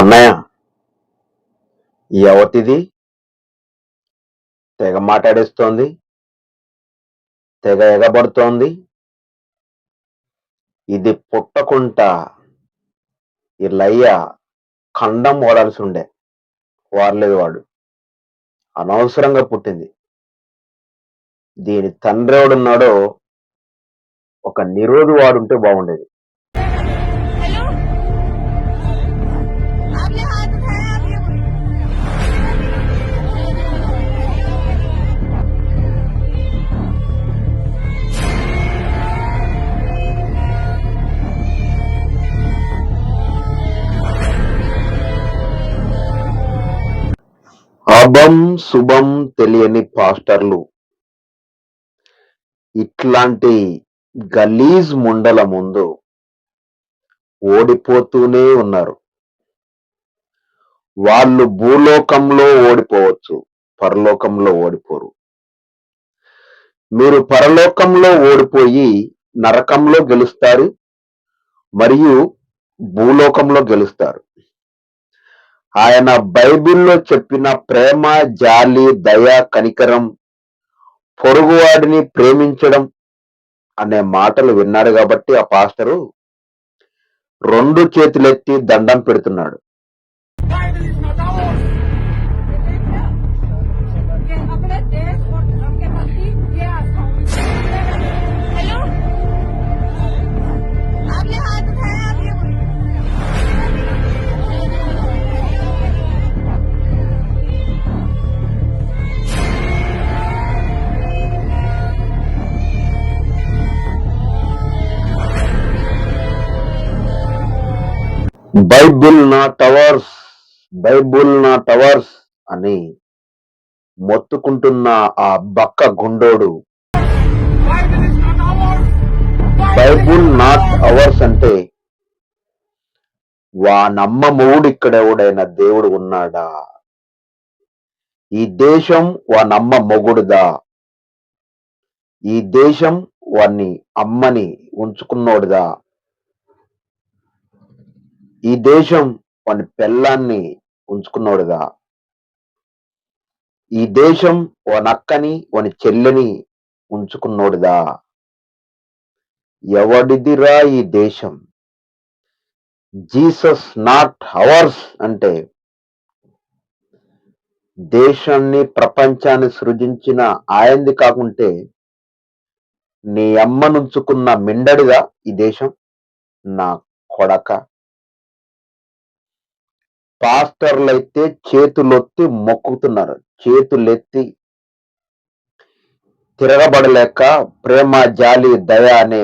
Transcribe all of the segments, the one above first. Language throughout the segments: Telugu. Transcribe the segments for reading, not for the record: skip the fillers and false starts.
అన్నయ్య, ఎవతిది తెగ మాట్లాడేస్తోంది, తెగ ఎగబడుతోంది. ఇది పుట్టకుంట ఈ లయ్య ఖండం ఓడాల్సి ఉండే, వాడలేదు వాడు. అనవసరంగా పుట్టింది. దీని తండ్రి ఎవడున్నాడో ఒక నిరోధు వాడుంటే బాగుండేది. हेलो, आपने हाथ उठाया, आप ये అభం శుభం తెలియని పాస్టర్లు ఇట్లాంటి గలీజ్ ముండల ముందు ఓడిపోతూనే ఉన్నారు. వాళ్ళు భూలోకంలో ఓడిపోవచ్చు, పరలోకంలో ఓడిపోరు. మీరు పరలోకంలో ఓడిపోయి నరకంలో గెలుస్తారు మరియు భూలోకంలో గెలుస్తారు. ఆయన బైబిల్లో చెప్పిన ప్రేమ, జాలి, దయ, కనికరం, పొరుగువాడిని ప్రేమించడం అనే మాటలు విన్నారు కాబట్టి ఆ పాస్టరు 2 చేతులెత్తి దండం పెడుతున్నాడు. अपने देश और धर्म के प्रति ये आस्था होनी चाहिए। हेलो, आपने हाथ उठाया, आप ये బైబిల్ నాట్ అవర్స్ అని మొత్తుకుంటున్న ఆ బక్క గుండోడు బైబుల్ నాట్ అవర్స్ అంటే వానమ్మ మొగుడు ఇక్కడెవడైనా దేవుడు ఉన్నాడా? ఈ దేశం వానమ్మ మొగుడుదా? ఈ దేశం వాన్ని అమ్మని ఉంచుకున్నోడుదా? ఈ దేశం వాని పెళ్ళాన్ని ఉంచుకున్నోడుదా? ఈ దేశం వానక్కని వాని చెల్లెని ఉంచుకున్నోడుదా? ఎవడిదిరా ఈ దేశం? జీసస్ నాట్ అవర్స్ అంటే దేశాన్ని, ప్రపంచాన్ని సృజించిన ఆయనది కాకుంటే నీ అమ్మనుంచుకున్న మిండడిగా ఈ దేశం? నా కొడక. పాస్టర్లైతే చేతులొత్తి మొక్కుతున్నారు. చేతులెత్తి తిరగబడలేక ప్రేమ, జాలి, దయ అనే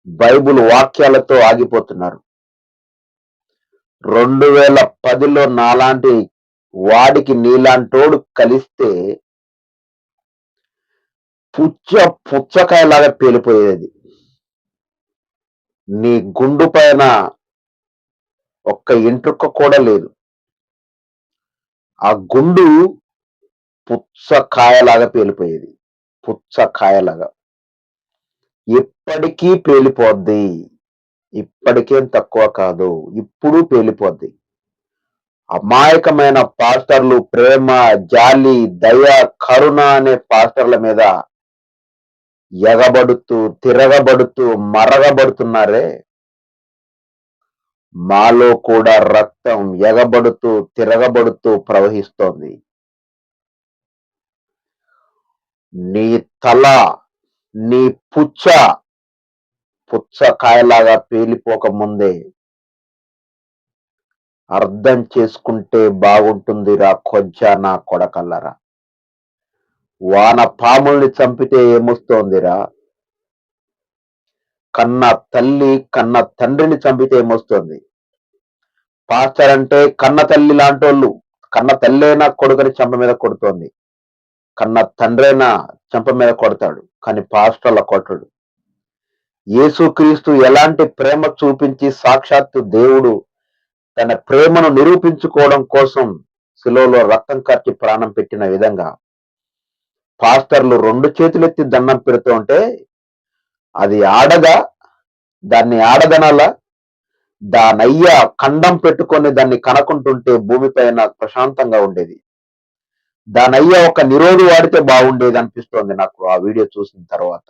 బైబుల్ వాక్యాలతో ఆగిపోతున్నారు. 2010లో నాలాంటి వాడికి నీలాంటోడు కలిస్తే పుచ్చకాయలాగా పేలిపోయేది. నీ గుండు పైన ఒక్క ఎంట్రుక్క కూడా లేదు. ఆ గుండు పుచ్చకాయలాగా పేలిపోయేది. పుచ్చకాయలాగా ఎప్పటికీ పేలిపోద్ది. ఇప్పటికేం తక్కువ కాదు, ఇప్పుడు పేలిపోద్ది. అమాయకమైన పాస్టర్లు ప్రేమ, జాలి, దయ, కరుణ అనే పాస్టర్ల మీద ఎగబడుతూ, తిరగబడుతూ, మరగబడుతున్నారే. మాలో కూడా రక్తం ఎగబడుతూ, తిరగబడుతూ ప్రవహిస్తోంది. నీ తల, నీ పుచ్చకాయలాగా పేలిపోకముందే అర్థం చేసుకుంటే బాగుంటుందిరా కొంచానా కొడకల్లరా. వాన పాముల్ని చంపితే ఏమొస్తోందిరా? కన్న తల్లి, కన్న తండ్రిని చంపితే ఏమొస్తుంది? పాస్టర్ అంటే కన్న తల్లి లాంటోళ్ళు. కన్న తల్లైనా కొడుకుని చెంప మీద కొడుతోంది, కన్న తండ్రైనా చెంప మీద కొడతాడు, కానీ పాస్టర్ అలా కొట్టడు. యేసుక్రీస్తు ఎలాంటి ప్రేమ చూపించి సాక్షాత్తు దేవుడు తన ప్రేమను నిరూపించుకోవడం కోసం శిలువలో రక్తం కార్చి ప్రాణం పెట్టిన విధంగా పాస్టర్లు 2 చేతులెత్తి దండం పెడుతూ ఉంటే అది ఆడగా, దాన్ని ఆడదనాలా? దానయ్య ఖండం పెట్టుకొని దాన్ని కనకుంటుంటే భూమిపైన ప్రశాంతంగా ఉండేది. దానయ్య ఒక నిరోధి వాడితే బాగుండేది అనిపిస్తోంది నాకు ఆ వీడియో చూసిన తర్వాత.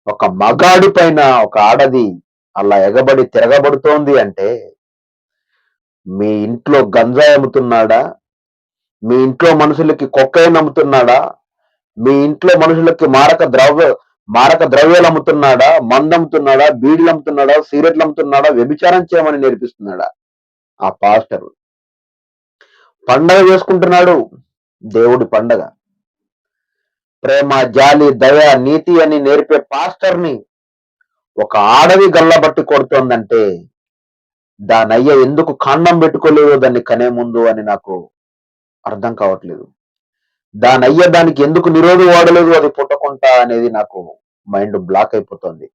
ఒక మగాడి పైన ఒక ఆడది అలా ఎగబడి తిరగబడుతోంది అంటే, మీ ఇంట్లో గంజాయి అమ్ముతున్నాడా? మీ ఇంట్లో మనుషులకి కొకైన్ అమ్ముతున్నాడా? మీ ఇంట్లో మనుషులకి మారక ద్రవ్యాలు అమ్ముతున్నాడా? మందు అమ్ముతున్నాడా? బీడీలు అమ్ముతున్నాడా? సిగరెట్లు అమ్ముతున్నాడా? వ్యభిచారం చేయమని నేర్పిస్తున్నాడా ఆ పాస్టర్? పండగ చేసుకుంటున్నాడు, దేవుడి పండగ. ప్రేమ, జాలి, దయ, నీతి అని నేర్పే పాస్టర్ని ఒక ఆడది గల్లబట్టి కొడుతోందంటే, దానయ్య ఎందుకు ఖండం పెట్టుకోలేదో దాన్ని కనే ముందు అని నాకు అర్థం కావట్లేదు. దానయ్య దానికి ఎందుకు నిరోధి వాడలేదు అది పుట్టకుంటా అనేది నాకు మైండ్ బ్లాక్ అయిపోతుంది.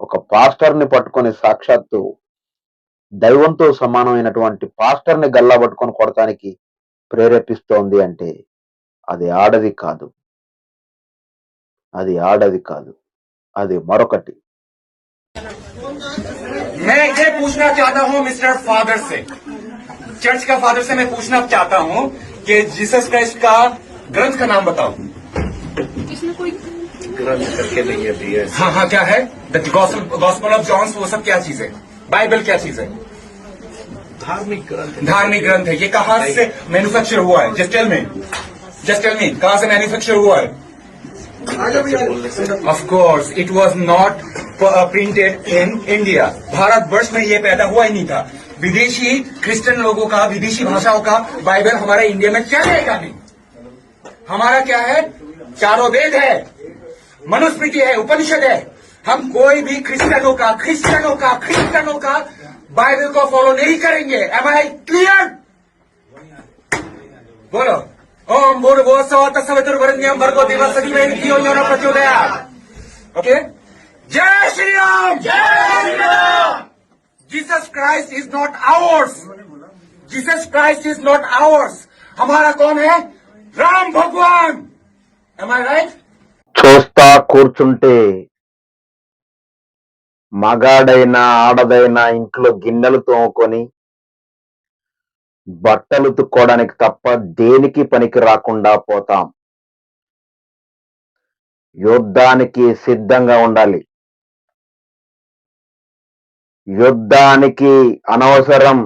ఒక పాస్టర్ని పట్టుకొని సాక్షాత్తు దైవంతో సమానమైనటువంటి పాస్టర్ని గల్లా పట్టుకొని కొడటానికి ప్రేరేపిస్తోంది అంటే అది ఆడది కాదు, అది మరొకటి. मैं ये पूछना चाहता हूँ मिस्टर फादर से, चर्च का फादर से मैं पूछना चाहता हूँ कि जीसस क्राइस्ट का ग्रंथ का नाम बताओ। ग्रंथ करके नहीं है। हाँ हाँ, क्या है? द गॉस्पेल ऑफ जॉन्स, वो सब क्या चीज है? बाइबल क्या चीज है? धार्मिक ग्रंथ है। ये कहाँ से मैन्युफैक्चर हुआ है? जस्ट टेल मी कहाँ से मैन्युफैक्चर हुआ है? Of course, it was not printed in India. Bharatvarsh में ये पैदा हुआ ही नहीं था। विदेशी क्रिश्चियन लोगों का, विदेशी भाषाओं का बाइबल हमारे इंडिया में चलेगा नहीं। हमारा क्या है? चारों वेद है, मनुस्मृति है, उपनिषद है। हम कोई भी क्रिश्चियनों का बाइबल को फॉलो नहीं करेंगे। Am I clear? बोलो। ओम भूर्भुवस्सुः तत्सवितुर्वरेण्यं भर्गो देवस्य धीमहि धियो यो नः प्रचोदयात्। ओके, जय Shri Ram. Jesus Christ is not hours. हमारा कौन है? राम भगवान। Am I right? చూస్తా కూర్చుంటే మగాడైనా ఆడదైనా ఇంట్లో గిన్నెలు తోముకొని బట్టలు ఉతుక్కోవడానికి తప్ప దేనికి పనికి రాకుండా పోతాం. యుద్ధానికి సిద్ధంగా ఉండాలి. యుద్ధానికి అనవసరం.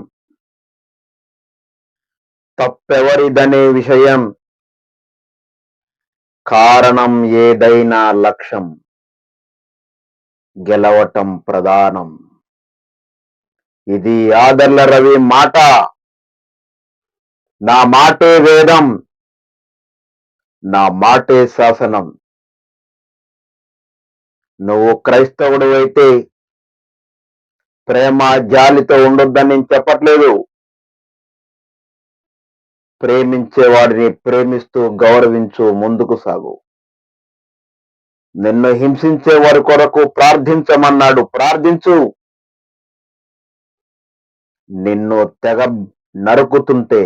తప్పెవరిదనే విషయం, కారణం ఏదైనా లక్ష్యం, గెలవటం ప్రధానం. ఇది ఆదర్ల రవి మాట. నా మాటే వేదం, నా మాటే శాసనం. నువ్వు క్రైస్తవుడు అయితే ప్రేమ జాలితో ఉండొద్దని నేను చెప్పట్లేదు. ప్రేమించేవాడిని ప్రేమిస్తూ గౌరవించు, ముందుకు సాగు. నిన్ను హింసించే వారి కొరకు ప్రార్థించమన్నాడు, ప్రార్థించు. నిన్ను తెగ నరుకుతుంటే,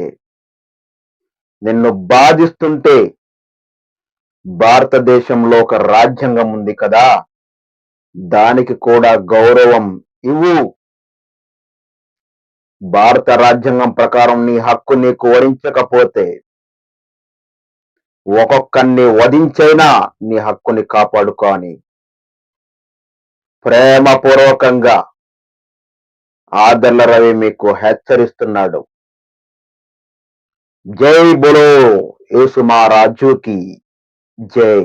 నిన్ను బాధిస్తుంటే, భారతదేశంలో ఒక రాజ్యాంగం ఉంది కదా, దానికి కూడా గౌరవం ఇవ్వు. భారత రాజ్యాంగం ప్రకారం నీ హక్కు నీకు వరించకపోతే ఒక్కొక్కరిని వధించైనా నీ హక్కుని కాపాడుకో అని ప్రేమపూర్వకంగా ఆదర్ల రవి మీకు హెచ్చరిస్తున్నాడు. జై బోలో యేసు మహారాజుకి జై.